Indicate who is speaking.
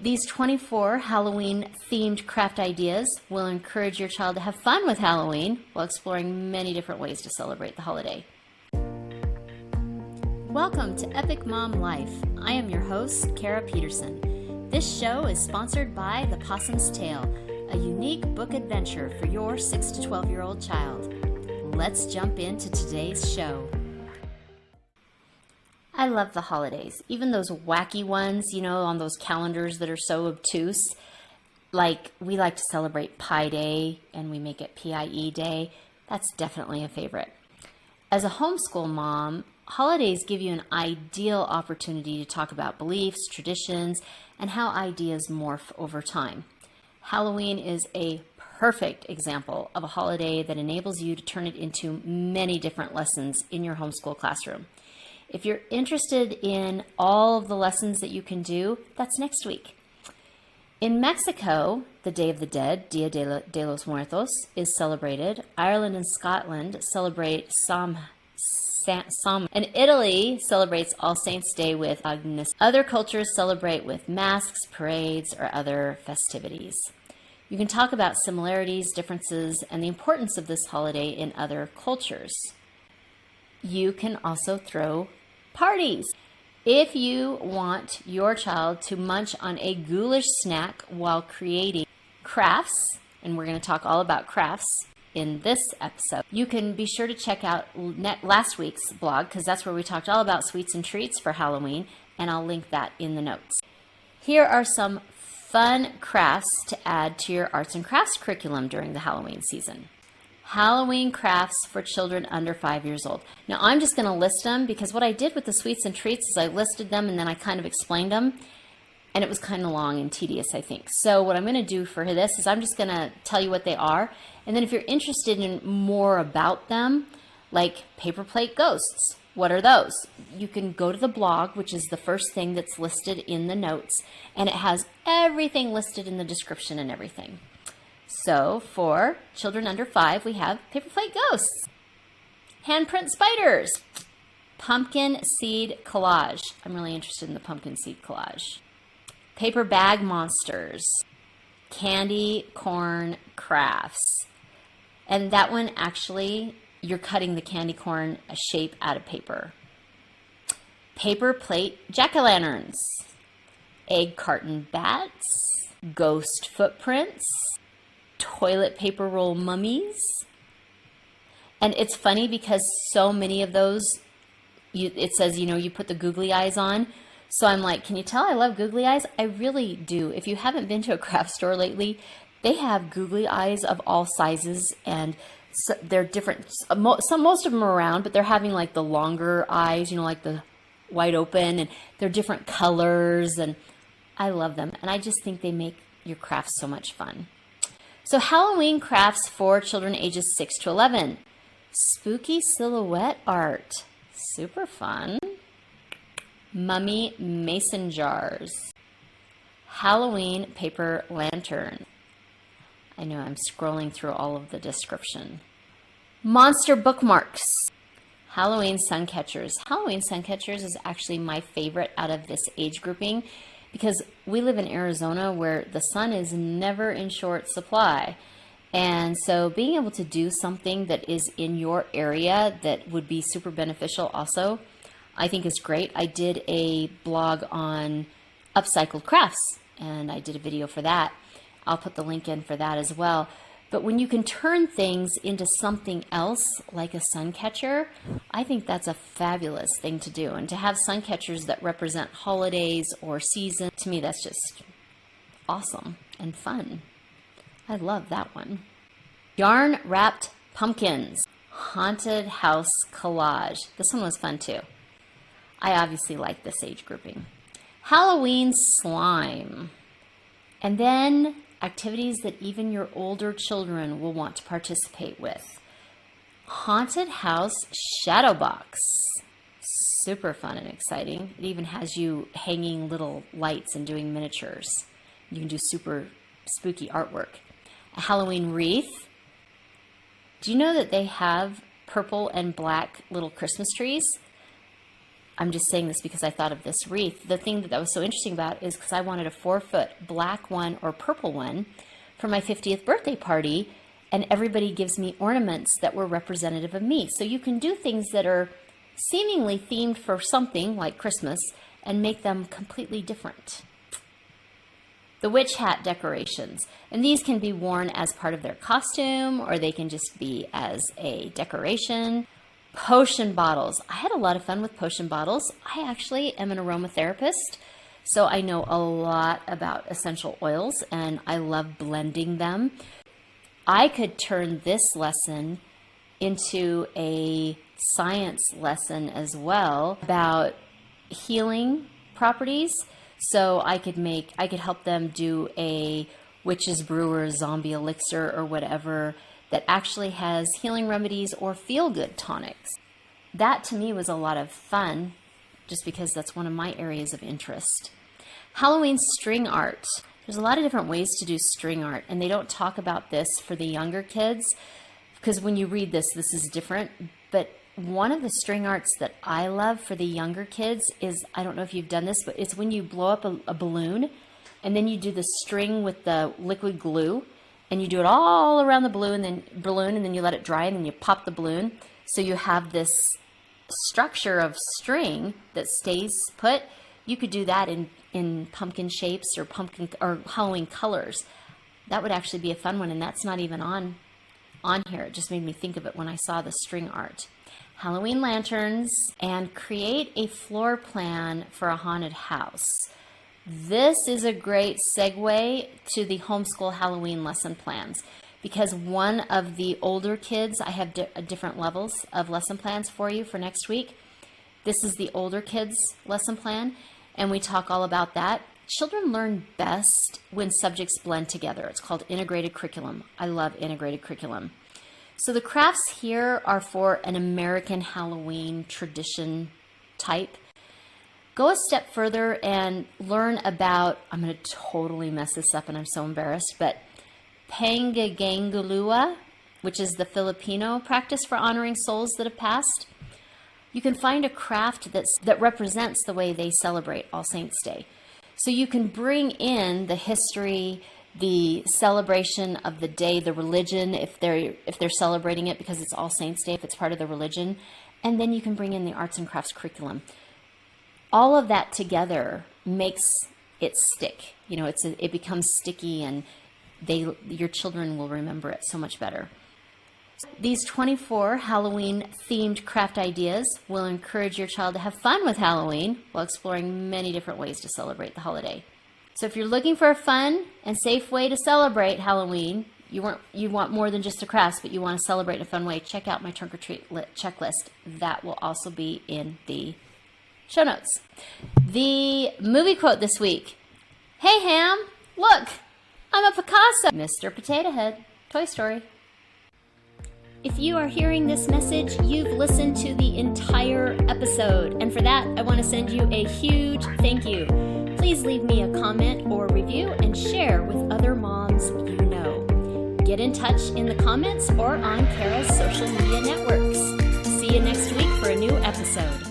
Speaker 1: These 24 Halloween-themed craft ideas will encourage your child to have fun with Halloween while exploring many different ways to celebrate the holiday. Welcome to Epic Mom Life. I am your host, Kara Peterson. This show is sponsored by The Possum's Tale, a unique book adventure for your 6 to 12-year-old child. Let's jump into today's show. I love the holidays, even those wacky ones, on those calendars that are so obtuse. Like, we like to celebrate Pi Day, and we make it PIE Day. That's definitely a favorite. As a homeschool mom, holidays give you an ideal opportunity to talk about beliefs, traditions, and how ideas morph over time. Halloween is a perfect example of a holiday that enables you to turn it into many different lessons in your homeschool classroom. If you're interested in all of the lessons that you can do, that's next week. In Mexico, the Day of the Dead, Dia de los Muertos, is celebrated. Ireland and Scotland celebrate Samhain, and Italy celebrates All Saints' Day with Agnus. Other cultures celebrate with masks, parades, or other festivities. You can talk about similarities, differences, and the importance of this holiday in other cultures. You can also throw parties. If you want your child to munch on a ghoulish snack while creating crafts, and we're going to talk all about crafts in this episode, you can be sure to check out last week's blog, because that's where we talked all about sweets and treats for Halloween, and I'll link that in the notes. Here are some fun crafts to add to your arts and crafts curriculum during the Halloween season. Halloween crafts for children under 5 years old. Now, I'm just going to list them because what I did with the sweets and treats is I listed them and then I kind of explained them, and it was kind of long and tedious, I think. So what I'm going to do for this is I'm just going to tell you what they are, and then if you're interested in more about them, like paper plate ghosts, what are those? You can go to the blog, which is the first thing that's listed in the notes, and it has everything listed in the description and everything. So for children under 5, we have paper plate ghosts, handprint spiders, pumpkin seed collage. I'm really interested in the pumpkin seed collage. Paper bag monsters, candy corn crafts. And that one actually, you're cutting the candy corn shape out of paper. Paper plate jack-o'-lanterns, egg carton bats, ghost footprints, toilet paper roll mummies. And it's funny because so many of those, it says, you put the googly eyes on. So I'm like, can you tell I love googly eyes? I really do. If you haven't been to a craft store lately, they have googly eyes of all sizes, and so they're different. Most of them are round, but they're having like the longer eyes, like the wide open, and they're different colors, and I love them. And I just think they make your crafts so much fun. So Halloween crafts for children ages 6 to 11. Spooky silhouette art. Super fun. Mummy mason jars. Halloween paper lantern. I know I'm scrolling through all of the description. Monster bookmarks. Halloween sun catchers. Halloween sun catchers is actually my favorite out of this age grouping because we live in Arizona where the sun is never in short supply. And so being able to do something that is in your area that would be super beneficial also, I think is great. I did a blog on upcycled crafts and I did a video for that. I'll put the link in for that as well. But when you can turn things into something else, like a sun catcher, I think that's a fabulous thing to do. And to have sun catchers that represent holidays or seasons, to me, that's just awesome and fun. I love that one. Yarn wrapped pumpkins, haunted house collage. This one was fun too. I obviously like this age grouping. Halloween slime. And then activities that even your older children will want to participate with. Haunted house shadow box. Super fun and exciting. It even has you hanging little lights and doing miniatures. You can do super spooky artwork. A Halloween wreath. Do you know that they have purple and black little Christmas trees? I'm just saying this because I thought of this wreath. The thing that was so interesting about it is because I wanted a 4-foot black one or purple one for my 50th birthday party, and everybody gives me ornaments that were representative of me. So you can do things that are seemingly themed for something like Christmas and make them completely different. The witch hat decorations, and these can be worn as part of their costume, or they can just be as a decoration. Potion bottles. I had a lot of fun with potion bottles. I actually am an aromatherapist, so I know a lot about essential oils, and I love blending them. I could turn this lesson into a science lesson as well about healing properties. So I could help them do a witch's brew or zombie elixir or whatever that actually has healing remedies or feel-good tonics. That to me was a lot of fun, just because that's one of my areas of interest. Halloween string art. There's a lot of different ways to do string art, and they don't talk about this for the younger kids, because when you read this, this is different. But one of the string arts that I love for the younger kids is, I don't know if you've done this, but it's when you blow up a balloon, and then you do the string with the liquid glue, and you do it all around the balloon, and then you let it dry, and then you pop the balloon. So you have this structure of string that stays put. You could do that in pumpkin shapes or Halloween colors. That would actually be a fun one, and that's not even on here. It just made me think of it when I saw the string art. Halloween lanterns, and create a floor plan for a haunted house. This is a great segue to the homeschool Halloween lesson plans, because one of the older kids, I have different levels of lesson plans for you for next week. This is the older kids lesson plan, and we talk all about that. Children learn best when subjects blend together. It's called integrated curriculum. I love integrated curriculum. So the crafts here are for an American Halloween tradition type. Go a step further and learn about, I'm going to totally mess this up and I'm so embarrassed, but Pangagangulua, which is the Filipino practice for honoring souls that have passed. You can find a craft that represents the way they celebrate All Saints Day. So you can bring in the history, the celebration of the day, the religion, if they're celebrating it because it's All Saints Day, if it's part of the religion, and then you can bring in the arts and crafts curriculum. All of that together makes it stick. You know, it becomes sticky, and your children will remember it so much better. These 24 Halloween-themed craft ideas will encourage your child to have fun with Halloween while exploring many different ways to celebrate the holiday. So if you're looking for a fun and safe way to celebrate Halloween, you want more than just a crafts, but you want to celebrate in a fun way, check out my trunk or treat checklist. That will also be in the show notes. The movie quote this week. Hey Ham, look, I'm a Picasso. Mr. Potato Head, Toy Story. If you are hearing this message, you've listened to the entire episode. And for that, I want to send you a huge thank you. Please leave me a comment or review and share with other moms you know. Get in touch in the comments or on Kara's social media networks. See you next week for a new episode.